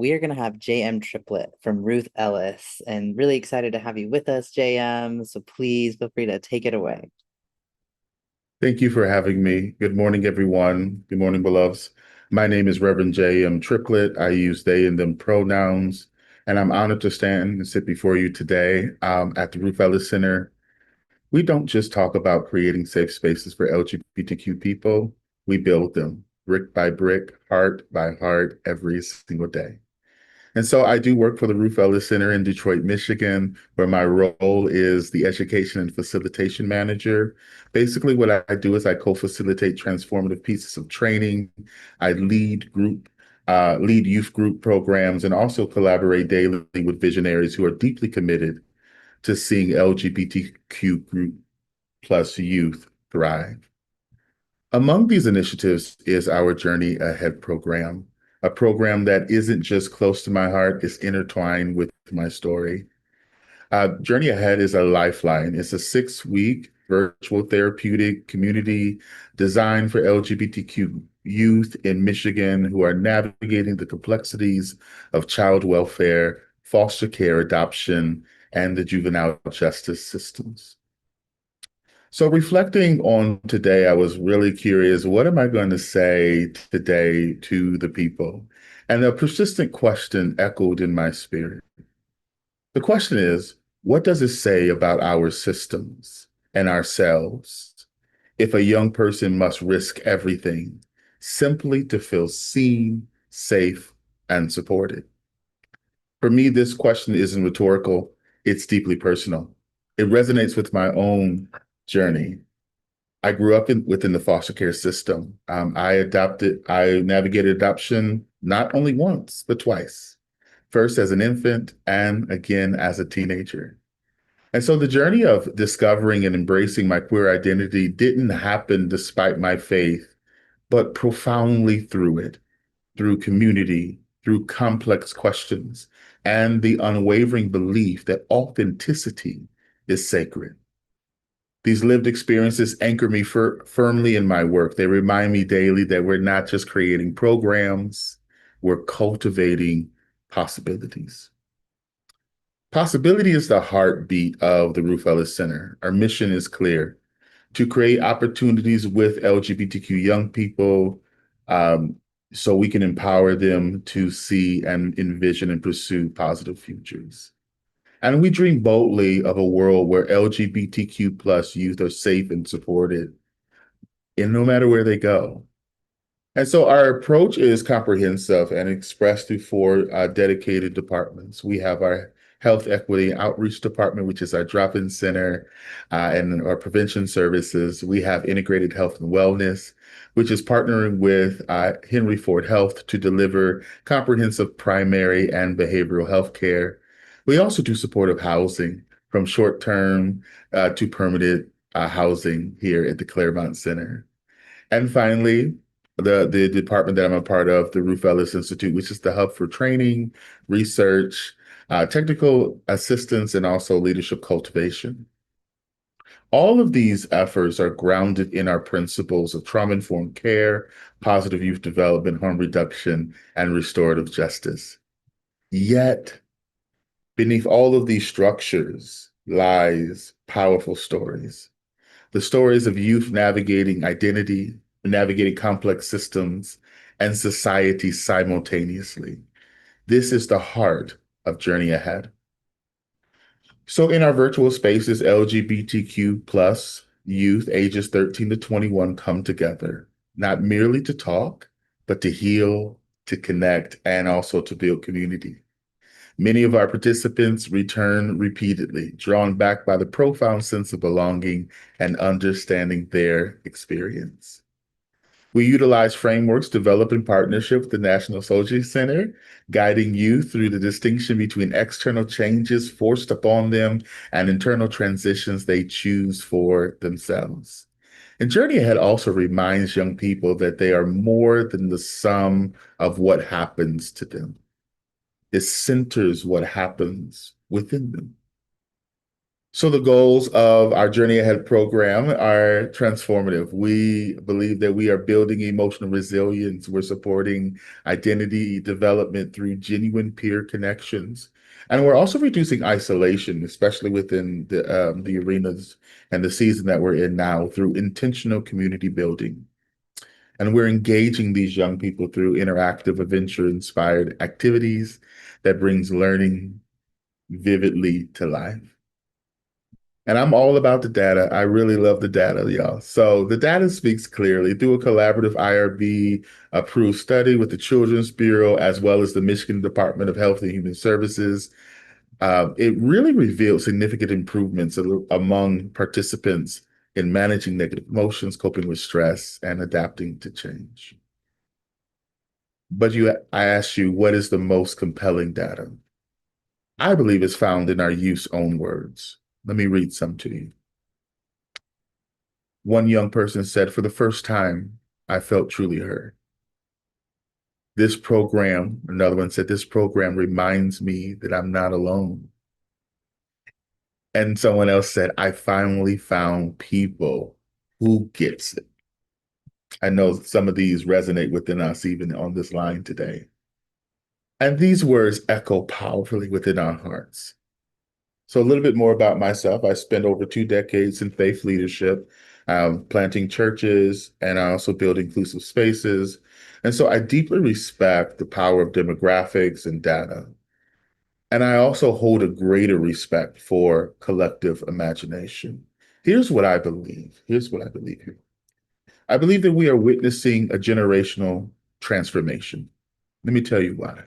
We are going to have JM Triplett from Ruth Ellis, and really excited to have you with us, JM. So please feel free to take it away. Thank you for having me. Good morning, everyone. Good morning, beloveds. My name is Reverend J.M. Triplett. I use they and them pronouns, and I'm honored to stand and sit before you today at the Ruth Ellis Center. We don't just talk about creating safe spaces for LGBTQ people, we build them brick by brick, heart by heart, every single day. And so I do work for the Ruth Ellis Center in Detroit, Michigan, where my role is the education and facilitation manager. Basically, what I do is I co-facilitate transformative pieces of training. I lead youth group programs, and also collaborate daily with visionaries who are deeply committed to seeing LGBTQ group plus youth thrive. Among these initiatives is our Journey Ahead program, a program that isn't just close to my heart, it's intertwined with my story. Journey Ahead is a lifeline. It's a 6-week virtual therapeutic community designed for LGBTQ youth in Michigan who are navigating the complexities of child welfare, foster care, adoption, and the juvenile justice systems. So reflecting on today, I was really curious, what am I going to say today to the people? And a persistent question echoed in my spirit. The question is, what does it say about our systems and ourselves if a young person must risk everything simply to feel seen, safe, and supported? For me, this question isn't rhetorical, it's deeply personal. It resonates with my own journey. I grew up within the foster care system. I navigated adoption not only once, but twice. First as an infant and again as a teenager. And so the journey of discovering and embracing my queer identity didn't happen despite my faith, but profoundly through it, through community, through complex questions, and the unwavering belief that authenticity is sacred. These lived experiences anchor me firmly in my work. They remind me daily that we're not just creating programs, we're cultivating possibilities. Possibility is the heartbeat of the Ruth Ellis Center. Our mission is clear: to create opportunities with LGBTQ young people um, so we can empower them to see and envision and pursue positive futures. And we dream boldly of a world where LGBTQ plus youth are safe and supported, and no matter where they go. And so our approach is comprehensive and expressed through four dedicated departments. We have our Health Equity and Outreach Department, which is our drop-in center and our prevention services. We have Integrated Health and Wellness, which is partnering with Henry Ford Health to deliver comprehensive primary and behavioral health care. We also do supportive housing, from short-term to permanent housing here at the Claremont Center. And finally, the department that I'm a part of, the Ruth Ellis Institute, which is the hub for training, research, technical assistance, and also leadership cultivation. All of these efforts are grounded in our principles of trauma-informed care, positive youth development, harm reduction, and restorative justice. Yet, beneath all of these structures lies powerful stories. The stories of youth navigating identity, navigating complex systems, and society simultaneously. This is the heart of Journey Ahead. So in our virtual spaces, LGBTQ plus youth ages 13 to 21 come together, not merely to talk, but to heal, to connect, and also to build community. Many of our participants return repeatedly, drawn back by the profound sense of belonging and understanding their experience. We utilize frameworks developed in partnership with the National Social Center, guiding youth through the distinction between external changes forced upon them and internal transitions they choose for themselves. And Journey Ahead also reminds young people that they are more than the sum of what happens to them. It centers what happens within them. So the goals of our Journey Ahead program are transformative. We believe that we are building emotional resilience. We're supporting identity development through genuine peer connections. And we're also reducing isolation, especially within the arenas and the season that we're in now, through intentional community building. And we're engaging these young people through interactive, adventure-inspired activities that brings learning vividly to life. And I'm all about the data. I really love the data, y'all. So the data speaks clearly through a collaborative IRB approved study with the Children's Bureau, as well as the Michigan Department of Health and Human Services. It really revealed significant improvements among participants in managing negative emotions, coping with stress, and adapting to change. But I asked you, what is the most compelling data? I believe it's found in our youth's own words. Let me read some to you. One young person said, for the first time, I felt truly heard. This program, another one said, this program reminds me that I'm not alone. And someone else said, I finally found people who gets it. I know some of these resonate within us even on this line today. And these words echo powerfully within our hearts. So a little bit more about myself. I spent over 2 decades in faith leadership, planting churches, and I also build inclusive spaces. And so I deeply respect the power of demographics and data. And I also hold a greater respect for collective imagination. Here's what I believe. Here's what I believe here. I believe that we are witnessing a generational transformation. Let me tell you why.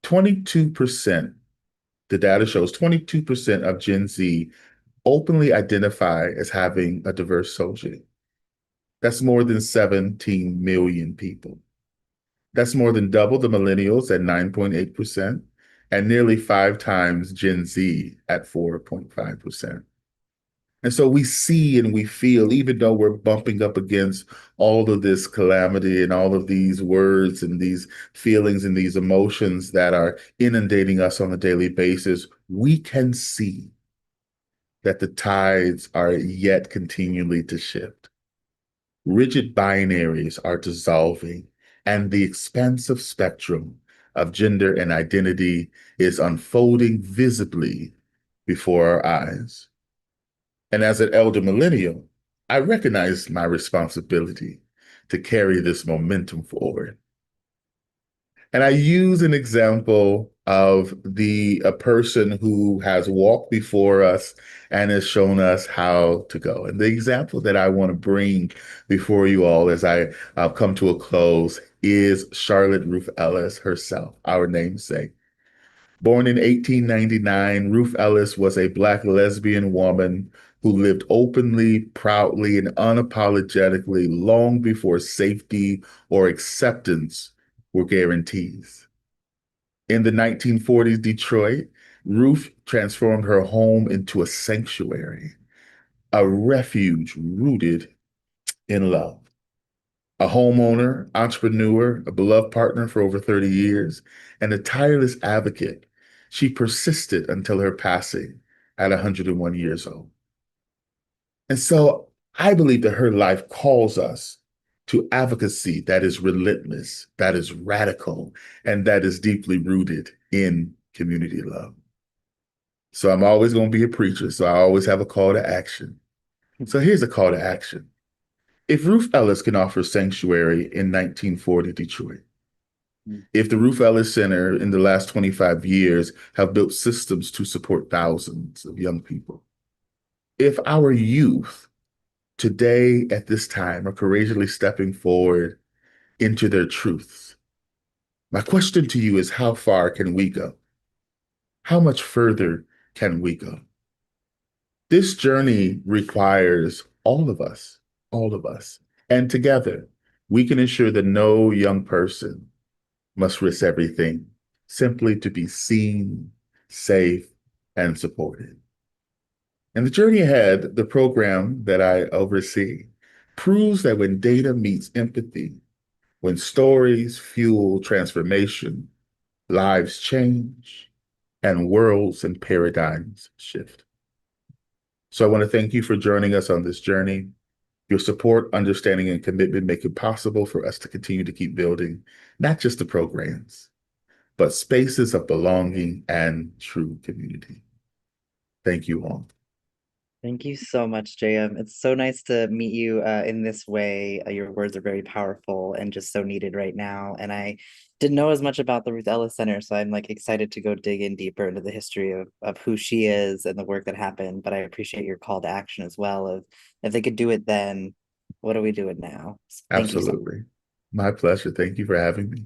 22%, the data shows 22% of Gen Z openly identify as having a diverse soul gene. That's more than 17 million people. That's more than double the millennials at 9.8% and nearly 5 times Gen Z at 4.5%. And so we see and we feel, even though we're bumping up against all of this calamity and all of these words and these feelings and these emotions that are inundating us on a daily basis, we can see that the tides are yet continually to shift. Rigid binaries are dissolving, and the expansive spectrum of gender and identity is unfolding visibly before our eyes. And as an elder millennial, I recognize my responsibility to carry this momentum forward. And I use an example of a person who has walked before us and has shown us how to go. And the example that I want to bring before you all as I come to a close is Charlotte Ruth Ellis herself, our namesake. Born in 1899, Ruth Ellis was a Black lesbian woman who lived openly, proudly, and unapologetically long before safety or acceptance were guarantees. In the 1940s Detroit, Ruth transformed her home into a sanctuary, a refuge rooted in love. A homeowner, entrepreneur, a beloved partner for over 30 years, and a tireless advocate, she persisted until her passing at 101 years old. And so I believe that her life calls us to advocacy that is relentless, that is radical, and that is deeply rooted in community love. So I'm always going to be a preacher, so I always have a call to action. So here's a call to action. If Ruth Ellis can offer sanctuary in 1940 Detroit, if the Ruth Ellis Center in the last 25 years have built systems to support thousands of young people, if our youth today at this time are courageously stepping forward into their truths, my question to you is, how far can we go? How much further can we go? This journey requires all of us, all of us. And together, we can ensure that no young person must risk everything simply to be seen, safe, and supported. And the journey ahead, the program that I oversee, proves that when data meets empathy, when stories fuel transformation, lives change, and worlds and paradigms shift. So I want to thank you for joining us on this journey. Your support, understanding, and commitment make it possible for us to continue to keep building not just the programs, but spaces of belonging and true community. Thank you all. Thank you so much, JM. It's so nice to meet you in this way. Your words are very powerful and just so needed right now. And I didn't know as much about the Ruth Ellis Center, so I'm like excited to go dig in deeper into the history of who she is and the work that happened. But I appreciate your call to action as well. Of if they could do it then, what are we doing now? So thank you so much. Absolutely. My pleasure. Thank you for having me.